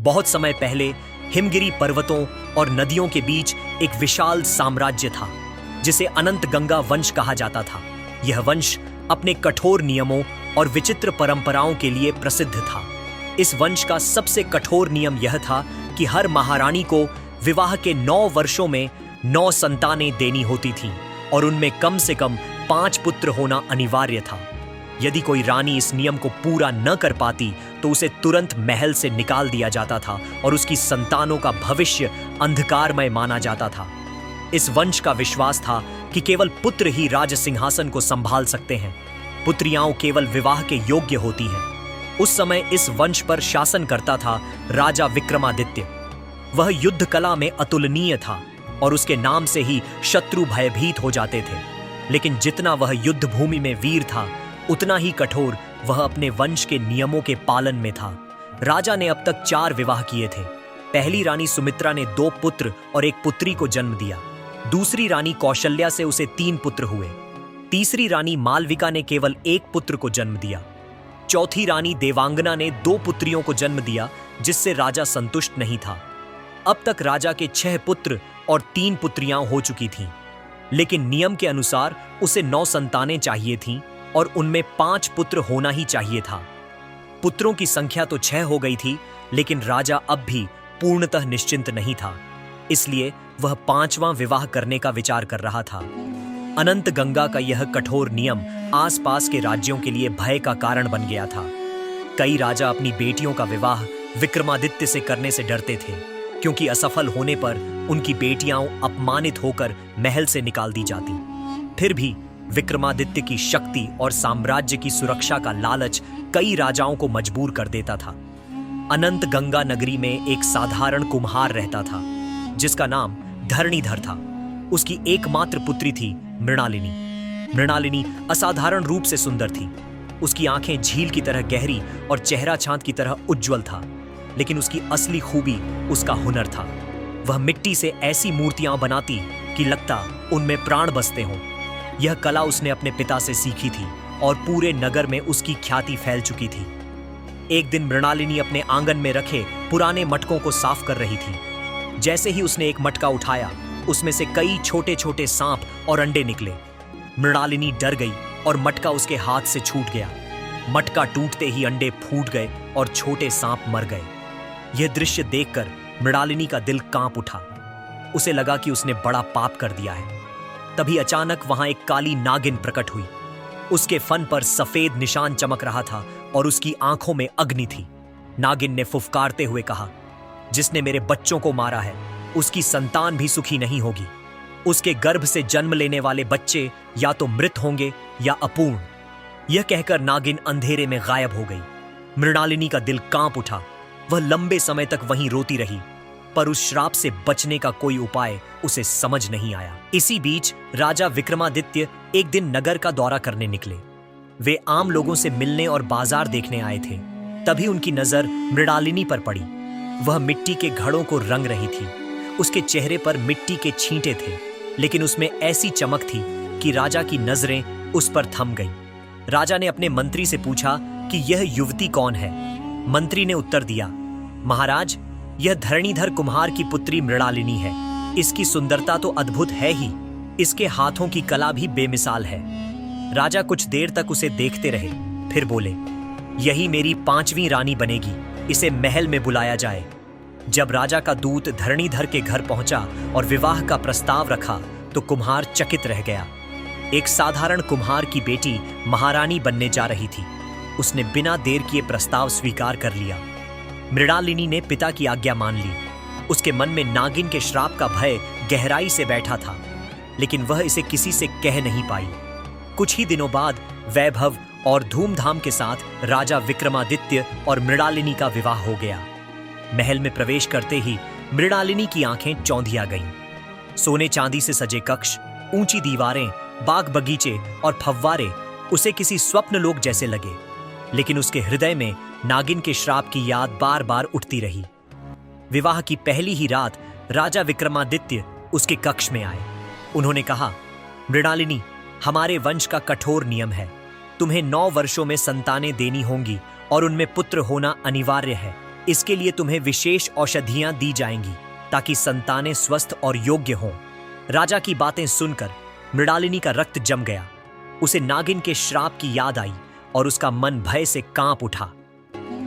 बहुत समय पहले हिमगिरी पर्वतों और नदियों के बीच एक विशाल साम्राज्य था जिसे अनंत गंगा वंश कहा जाता था। यह वंश अपने कठोर नियमों और विचित्र परंपराओं के लिए प्रसिद्ध था। इस वंश का सबसे कठोर नियम यह था कि हर महारानी को विवाह के 9 वर्षों में 9 संतानें देनी होती थीं और उनमें कम से कम 5 पुत्र होना अनिवार्य था। यदि कोई रानी इस नियम को पूरा न कर पाती तो उसे तुरंत महल से निकाल दिया जाता था और उसकी संतानों का भविष्य अंधकारमय माना जाता था। इस वंश का विश्वास था कि केवल पुत्र ही राज सिंहासन को संभाल सकते हैं। पुत्रियां केवल विवाह के योग्य होती हैं। उस समय इस वंश पर शासन करता था राजा विक्रमादित्य। वह युद्ध कला में अतुलनीय था और उसके नाम से ही शत्रु भयभीत हो जाते थे। लेकिन जितना वह युद्ध भूमि में वीर था उतना ही कठोर वह अपने वंश के नियमों के पालन में था। राजा ने अब तक 4 विवाह किए थे। पहली रानी सुमित्रा ने 2 पुत्र और 1 पुत्री को जन्म दिया। दूसरी रानी कौशल्या से उसे 3 पुत्र हुए। तीसरी रानी मालविका ने केवल 1 पुत्र को जन्म दिया। चौथी रानी देवांगना ने 2 पुत्रियों को जन्म दिया जिससे राजा संतुष्ट नहीं था। अब तक राजा के 6 पुत्र और 3 पुत्रियां हो चुकी थीं। लेकिन नियम के अनुसार उसे 9 संतानें चाहिए थीं और उनमें 5 पुत्र होना ही चाहिए था। पुत्रों की संख्या तो 6 हो गई थी, लेकिन राजा अब भी पूर्णतः निश्चिंत नहीं था। इसलिए वह 5वां विवाह करने का विचार कर रहा था। अनंत गंगा का यह कठोर नियम आसपास के राज्यों के लिए भय का कारण बन गया था। कई राजा अपनी बेटियों का विवाह विक्रमादित्य से करने से डरते थे, क्योंकि असफल होने पर उनकी बेटियां अपमानित होकर महल से निकाल दी जाती। फिर भी विक्रमादित्य की शक्ति और साम्राज्य की सुरक्षा का लालच कई राजाओं को मजबूर कर देता था। अनंत गंगा नगरी में एक साधारण कुम्हार रहता था जिसका नाम धरणीधर था। उसकी एकमात्र पुत्री थी मृणालिनी। मृणालिनी असाधारण रूप से सुंदर थी। उसकी आंखें झील की तरह गहरी और चेहरा चांद की तरह उज्जवल था। लेकिन उसकी असली खूबी उसका हुनर था। वह मिट्टी से ऐसी मूर्तियां बनाती कि लगता उनमें प्राण बसते हों। यह कला उसने अपने पिता से सीखी थी और पूरे नगर में उसकी ख्याति फैल चुकी थी। एक दिन मृणालिनी अपने आंगन में रखे पुराने मटकों को साफ कर रही थी। जैसे ही उसने एक मटका उठाया, उसमें से कई छोटे छोटे सांप और अंडे निकले। मृणालिनी डर गई और मटका उसके हाथ से छूट गया। मटका टूटते ही अंडे फूट गए और छोटे सांप मर गए। यह दृश्य देखकर मृणालिनी का दिल कांप उठा। उसे लगा कि उसने बड़ा पाप कर दिया है। तभी अचानक वहां एक काली नागिन प्रकट हुई। उसके फन पर सफेद निशान चमक रहा था और उसकी आंखों में अग्नि थी। नागिन ने फुफकारते हुए कहा, जिसने मेरे बच्चों को मारा है उसकी संतान भी सुखी नहीं होगी। उसके गर्भ से जन्म लेने वाले बच्चे या तो मृत होंगे या अपूर्ण। यह कहकर नागिन अंधेरे में गायब हो गई। मृणालिनी का दिल कांप उठा। वह लंबे समय तक वहीं रोती रही, पर उस श्राप से बचने का कोई उपाय उसे समझ नहीं आया। इसी बीच राजा विक्रमादित्य एक दिन नगर का दौरा करने निकले। वे आम लोगों से मिलने और बाजार देखने आए थे। तभी उनकी नजर मृणालिनी पर पड़ी। वह मिट्टी के घड़ों को रंग रही थी। उसके चेहरे पर मिट्टी के छींटे थे, लेकिन उसमें ऐसी चमक थी कि राजा की नजरें उस पर थम गईं। राजा ने अपने मंत्री से पूछा कि यह युवती कौन है। मंत्री ने उत्तर दिया, महाराज, यह धरणीधर कुम्हार की पुत्री मृणालिनी है। इसकी सुंदरता तो अद्भुत है ही, इसके हाथों की कला भी बेमिसाल है। राजा कुछ देर तक उसे देखते रहे, फिर बोले, यही मेरी 5वीं रानी बनेगी। इसे महल में बुलाया जाए। जब राजा का दूत धरणीधर के घर पहुंचा और विवाह का प्रस्ताव रखा तो कुम्हार चकित रह गया। एक साधारण कुम्हार की बेटी महारानी बनने जा रही थी। उसने बिना देर किए प्रस्ताव स्वीकार कर लिया। मृणालिनी ने पिता की आज्ञा मान ली। उसके मन में नागिन के श्राप का भय गहराई से बैठा था, लेकिन वह इसे किसी से कह नहीं पाई। कुछ ही दिनों बाद वैभव और धूमधाम के साथ राजा विक्रमादित्य और मृणालिनी का विवाह हो गया। महल में प्रवेश करते ही मृणालिनी की आंखें चौंधिया गईं। सोने चांदी से सजे कक्ष, ऊंची दीवारें, बाग बगीचे और फव्वारे उसे किसी स्वप्न लोक जैसे लगे। लेकिन उसके हृदय में नागिन के श्राप की याद बार बार उठती रही। विवाह की पहली ही रात राजा विक्रमादित्य उसके कक्ष में आए। उन्होंने कहा, मृणालिनी, हमारे वंश का कठोर नियम है। तुम्हें 9 वर्षों में संतानें देनी होंगी और उनमें पुत्र होना अनिवार्य है। इसके लिए तुम्हें विशेष औषधियां दी जाएंगी ताकि संतानें स्वस्थ और योग्य हों। राजा की बातें सुनकर मृणालिनी का रक्त जम गया। उसे नागिन के श्राप की याद आई और उसका मन भय से कांप उठा।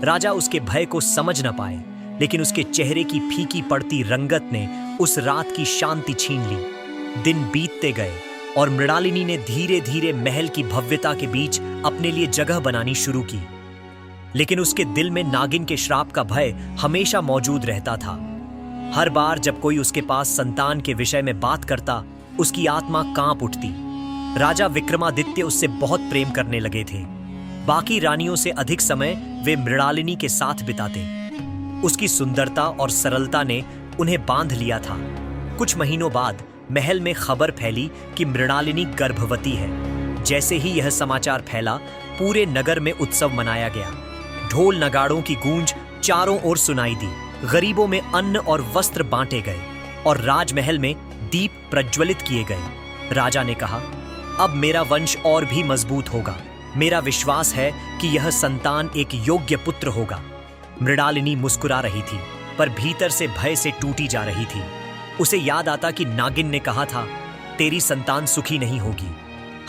राजा उसके भय को समझ न पाए, लेकिन उसके चेहरे की फीकी पड़ती रंगत ने उस रात की शांति छीन ली। दिन बीतते गए और मृणालिनी ने धीरे धीरे महल की भव्यता के बीच अपने लिए जगह बनानी शुरू की। लेकिन उसके दिल में नागिन के श्राप का भय हमेशा मौजूद रहता था। हर बार जब कोई उसके पास संतान के विषय में बात करता, उसकी आत्मा कांप उठती। राजा विक्रमादित्य उससे बहुत प्रेम करने लगे थे। बाकी रानियों से अधिक समय वे मृणालिनी के साथ बिताते। उसकी सुंदरता और सरलता ने उन्हें बांध लिया था। कुछ महीनों बाद महल में खबर फैली कि मृणालिनी गर्भवती है। जैसे ही यह समाचार फैला, पूरे नगर में उत्सव मनाया गया। ढोल नगाड़ों की गूंज चारों ओर सुनाई दी। गरीबों में अन्न और वस्त्र बांटे गए और राजमहल में दीप प्रज्वलित किए गए। राजा ने कहा, अब मेरा वंश और भी मजबूत होगा। मेरा विश्वास है कि यह संतान एक योग्य पुत्र होगा। मृणालिनी मुस्कुरा रही थी, पर भीतर से भय से टूटी जा रही थी। उसे याद आता कि नागिन ने कहा था, तेरी संतान सुखी नहीं होगी।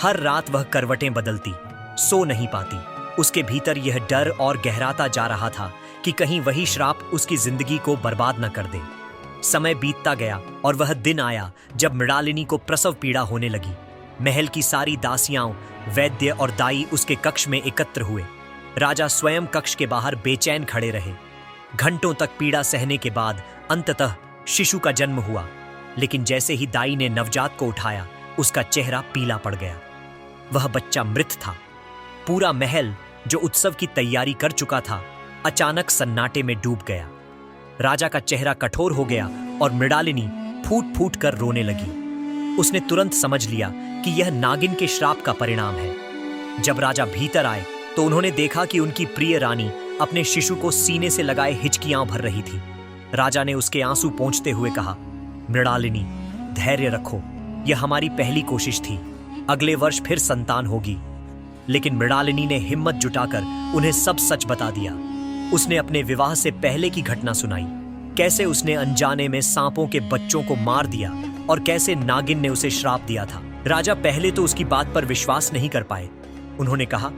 हर रात वह करवटें बदलती, सो नहीं पाती। उसके भीतर यह डर और गहराता जा रहा था कि कहीं वही श्राप उसकी जिंदगी को बर्बाद न कर दे। समय बीतता गया और वह दिन आया जब मृणालिनी को प्रसव पीड़ा होने लगी। महल की सारी दासियां, वैद्य और दाई उसके कक्ष में एकत्र हुए। राजा स्वयं कक्ष के बाहर बेचैन खड़े रहे। घंटों तक पीड़ा सहने के बाद अंततः शिशु का जन्म हुआ। लेकिन जैसे ही दाई ने नवजात को उठाया, उसका चेहरा पीला पड़ गया। वह बच्चा मृत था। पूरा महल जो उत्सव की तैयारी कर चुका था, अचानक सन्नाटे में डूब गया। राजा का चेहरा कठोर हो गया और मृणालिनी फूट फूट कर रोने लगी। उसने तुरंत समझ लिया कि यह नागिन के श्राप का परिणाम है। जब राजा भीतर आए तो उन्होंने देखा कि उनकी प्रिय रानी अपने शिशु को सीने से लगाए हिचकियां भर रही थी। राजा ने उसके आंसू पोंछते हुए कहा, मृणालिनी, धैर्य रखो। यह हमारी पहली कोशिश थी। अगले वर्ष फिर संतान होगी। लेकिन मृणालिनी ने हिम्मत जुटाकर उन्हें सब सच बता दिया। उसने अपने विवाह से पहले की घटना सुनाई, कैसे उसने अनजाने में सांपों के बच्चों को मार दिया और कैसे नागिन ने उसे श्राप दिया था। राजा पहले तो उसकी बात पर विश्वास नहीं कर पाए। उन्होंने कहा,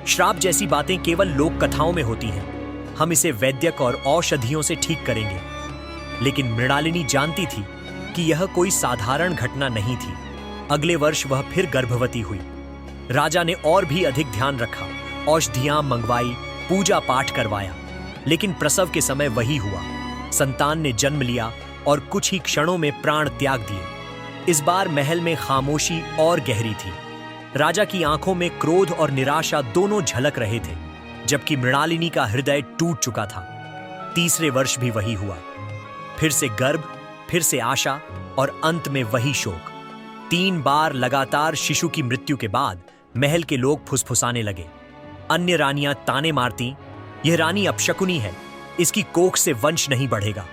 श्राप जैसी बातें केवल लोक कथाओं में होती हैं। हम इसे वैद्यक और औषधियों से ठीक करेंगे। लेकिन मृणालिनी जानती थी कि यह कोई साधारण घटना नहीं थी। अगले वर्ष वह फिर गर्भवती हुई। राजा ने और भी अधिक ध्यान रखा, औषधियां मंगवाई, पूजा पाठ करवाया। लेकिन प्रसव के समय वही हुआ। संतान ने जन्म लिया और कुछ ही क्षणों में प्राण त्याग दिए। इस बार महल में खामोशी और गहरी थी। राजा की आंखों में क्रोध और निराशा दोनों झलक रहे थे, जबकि मृणालिनी का हृदय टूट चुका था। तीसरे वर्ष भी वही हुआ। फिर से गर्भ, फिर से आशा और अंत में वही शोक। 3 बार लगातार शिशु की मृत्यु के बाद महल के लोग फुसफुसाने लगे। अन्य रानियां ताने मारती, यह रानी अपशकुनी है, इसकी कोख से वंश नहीं बढ़ेगा।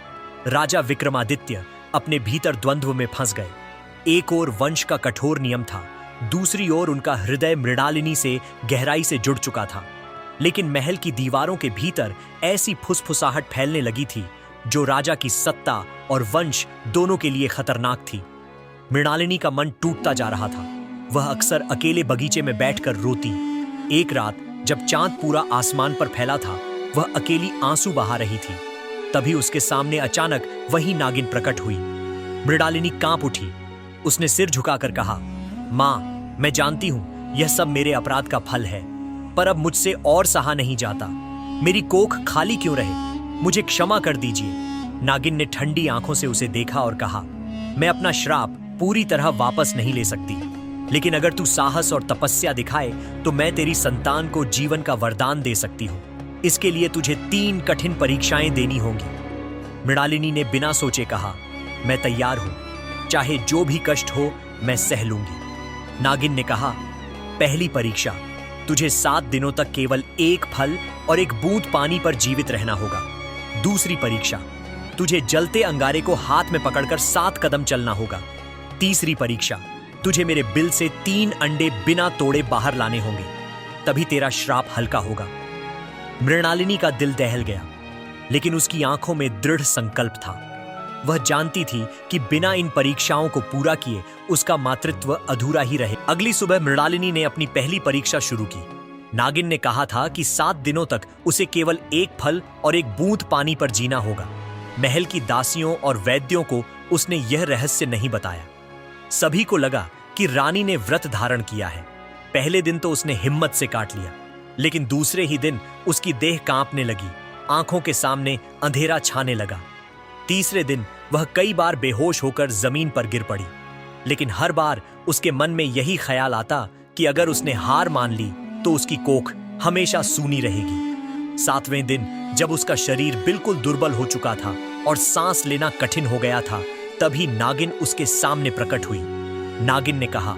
राजा विक्रमादित्य अपने भीतर द्वंद्व में फंस गए। एक ओर वंश का कठोर नियम था, दूसरी ओर उनका हृदय मृणालिनी से गहराई से जुड़ चुका था। लेकिन महल की दीवारों के भीतर ऐसी फुसफुसाहट फैलने लगी थी जो राजा की सत्ता और वंश दोनों के लिए खतरनाक थी। मृणालिनी का मन टूटता जा रहा था। वह अक्सर अकेले बगीचे में बैठकर रोती। एक रात जब चांद पूरा आसमान पर फैला था, वह अकेली आंसू बहा रही थी। तभी उसके सामने अचानक वही नागिन प्रकट हुई। मृणालिनी कांप उठी। उसने सिर झुकाकर कहा, मां, मैं जानती हूं यह सब मेरे अपराध का फल है, पर अब मुझसे और सहा नहीं जाता। मेरी कोख खाली क्यों रहे? मुझे क्षमा कर दीजिए। नागिन ने ठंडी आंखों से उसे देखा और कहा, मैं अपना श्राप पूरी तरह वापस नहीं ले सकती, लेकिन अगर तू साहस और तपस्या दिखाए तो मैं तेरी संतान को जीवन का वरदान दे सकती हूँ। इसके लिए तुझे 3 कठिन परीक्षाएं देनी होंगी। मृणालिनी ने बिना सोचे कहा, मैं तैयार हूं, चाहे जो भी कष्ट हो मैं सह लूंगी। नागिन ने कहा, पहली परीक्षा, तुझे 7 दिनों तक केवल 1 फल और 1 बूंद पानी पर जीवित रहना होगा। दूसरी परीक्षा, तुझे जलते अंगारे को हाथ में पकड़कर 7 कदम चलना होगा। तीसरी परीक्षा, तुझे मेरे बिल से 3 अंडे बिना तोड़े बाहर लाने होंगे, तभी तेरा श्राप हल्का होगा। मृणालिनी का दिल दहल गया। लेकिन उसकी आंखों में दृढ़ संकल्प था। वह जानती थी कि बिना इन परीक्षाओं को पूरा किए उसका मातृत्व अधूरा ही रहे। अगली सुबह मृणालिनी ने अपनी पहली परीक्षा शुरू की। नागिन ने कहा था कि 7 दिनों तक उसे केवल एक फल और एक बूंद पानी पर जीना होगा। महल की दासियों और वैद्यों को उसने यह रहस्य नहीं बताया। सभी को लगा कि रानी ने व्रत धारण किया है। पहले दिन तो उसने हिम्मत से काट लिया, लेकिन दूसरे ही दिन उसकी देह कांपने लगी, आंखों के सामने अंधेरा छाने लगा। तीसरे दिन वह कई बार बेहोश होकर जमीन पर गिर पड़ी, लेकिन हर बार उसके मन में यही ख्याल आता कि अगर उसने हार मान ली तो उसकी कोख हमेशा सूनी रहेगी। 7वें दिन जब उसका शरीर बिल्कुल दुर्बल हो चुका था और सांस लेना कठिन हो गया था, तभी नागिन उसके सामने प्रकट हुई। नागिन ने कहा,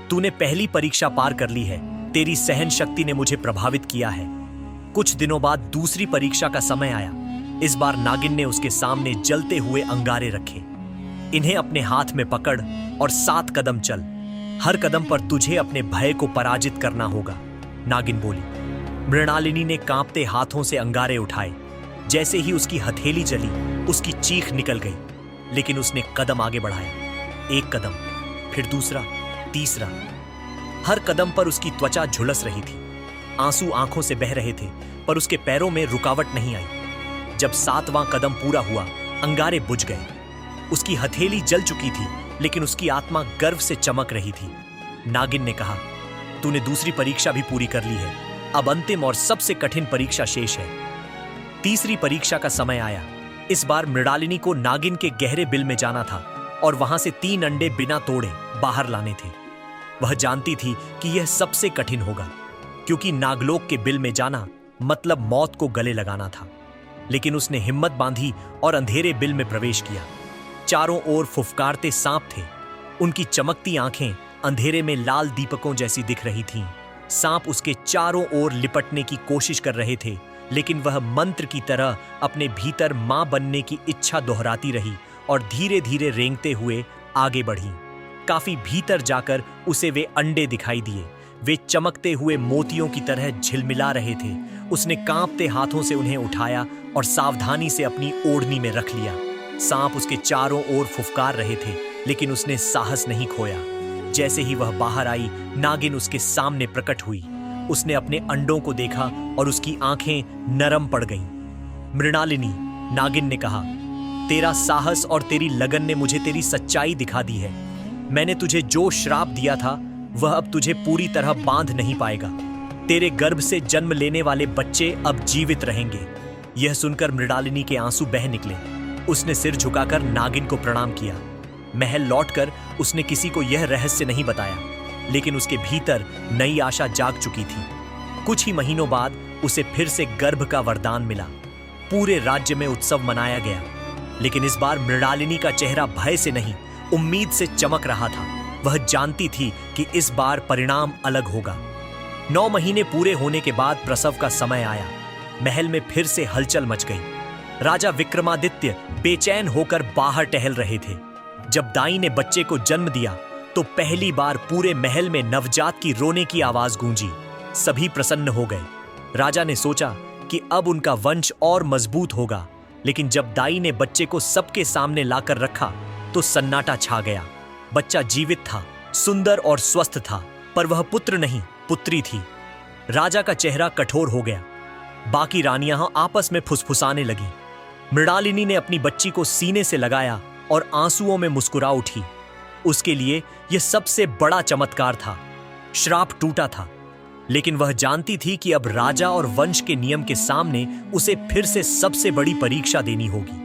तूने पहली परीक्षा पार कर ली है। तेरी सहन शक्ति ने मुझे प्रभावित किया है। कुछ दिनों बाद दूसरी परीक्षा का समय आया। इस बार नागिन ने उसके सामने जलते हुए अंगारे रखे। इन्हें अपने हाथ में पकड़ और 7 कदम चल। हर कदम पर तुझे अपने भय को पराजित करना होगा, नागिन बोली। मृणालिनी ने कांपते हाथों से अंगारे उठाए। जैसे ही उसकी हथेली जली, उसकी चीख निकल गई, लेकिन उसने कदम आगे बढ़ाया। 1 कदम, फिर दूसरा, तीसरा। हर कदम पर उसकी त्वचा झुलस रही थी। आंसू आंखों से बह रहे थे, पर उसके पैरों में रुकावट नहीं आई। जब 7वां कदम पूरा हुआ, अंगारे बुझ गए। उसकी हथेली जल चुकी थी, लेकिन उसकी आत्मा गर्व से चमक रही थी। नागिन ने कहा, तूने दूसरी परीक्षा भी पूरी कर ली है। अब अंतिम और सबसे कठिन परीक्षा शेष है। तीसरी परीक्षा का समय आया। इस बार मृणालिनी को नागिन के गहरे बिल में जाना था और वहां से 3 अंडे बिना तोड़े बाहर लाने थे। वह जानती थी कि यह सबसे कठिन होगा, क्योंकि नागलोक के बिल में जाना मतलब मौत को गले लगाना था। लेकिन उसने हिम्मत बांधी और अंधेरे बिल में प्रवेश किया। चारों ओर फुफकारते सांप थे। उनकी चमकती आंखें अंधेरे में लाल दीपकों जैसी दिख रही थीं। सांप उसके चारों ओर लिपटने की कोशिश कर रहे थे, लेकिन वह मंत्र की तरह अपने भीतर मां बनने की इच्छा दोहराती रही और धीरे धीरे रेंगते हुए आगे बढ़ी। काफी भीतर जाकर उसे वे अंडे दिखाई दिए। वे चमकते हुए मोतियों की तरह झिलमिला रहे थे। उसने कांपते हाथों से उन्हें उठाया और सावधानी से अपनी ओढ़नी में रख लिया। सांप उसके चारों ओर फुफकार रहे थे, लेकिन उसने साहस नहीं खोया। जैसे ही वह बाहर आई, नागिन उसके सामने प्रकट हुई। उसने अपने अंडों को देखा और उसकी आंखें नरम पड़ गईं। मृणालिनी, नागिन ने कहा, तेरा साहस और तेरी लगन ने मुझे तेरी सच्चाई दिखा दी है। मैंने तुझे जो श्राप दिया था वह अब तुझे पूरी तरह बांध नहीं पाएगा। तेरे गर्भ से जन्म लेने वाले बच्चे अब जीवित रहेंगे। यह सुनकर मृणालिनी के आंसू बह निकले। उसने सिर झुकाकर नागिन को प्रणाम किया। महल लौटकर उसने किसी को यह रहस्य नहीं बताया, लेकिन उसके भीतर नई आशा जाग चुकी थी। कुछ ही महीनों बाद उसे फिर से गर्भ का वरदान मिला। पूरे राज्य में उत्सव मनाया गया, लेकिन इस बार मृणालिनी का चेहरा भय से नहीं, उम्मीद से चमक रहा था। वह जानती थी कि इस बार परिणाम अलग होगा। 9 महीने पूरे होने के बाद प्रसव का समय आया। महल में फिर से हलचल मच गई। राजा विक्रमादित्य बेचैन होकर बाहर टहल रहे थे। जब दाई ने बच्चे को जन्म दिया तो पहली बार पूरे महल में नवजात की रोने की आवाज गूंजी। सभी प्रसन्न हो गए। राजा ने सोचा कि अब उनका वंश और मजबूत होगा, लेकिन जब दाई ने बच्चे को सबके सामने लाकर रखा तो सन्नाटा छा गया। बच्चा जीवित था, सुंदर और स्वस्थ था, पर वह पुत्र नहीं, पुत्री थी। राजा का चेहरा कठोर हो गया। बाकी रानियां आपस में फुसफुसाने लगीं। मृणालिनी ने अपनी बच्ची को सीने से लगाया और आंसुओं में मुस्कुरा उठी। उसके लिए यह सबसे बड़ा चमत्कार था। श्राप टूटा था, लेकिन वह जानती थी कि अब राजा और वंश के नियम के सामने उसे फिर से सबसे बड़ी परीक्षा देनी होगी।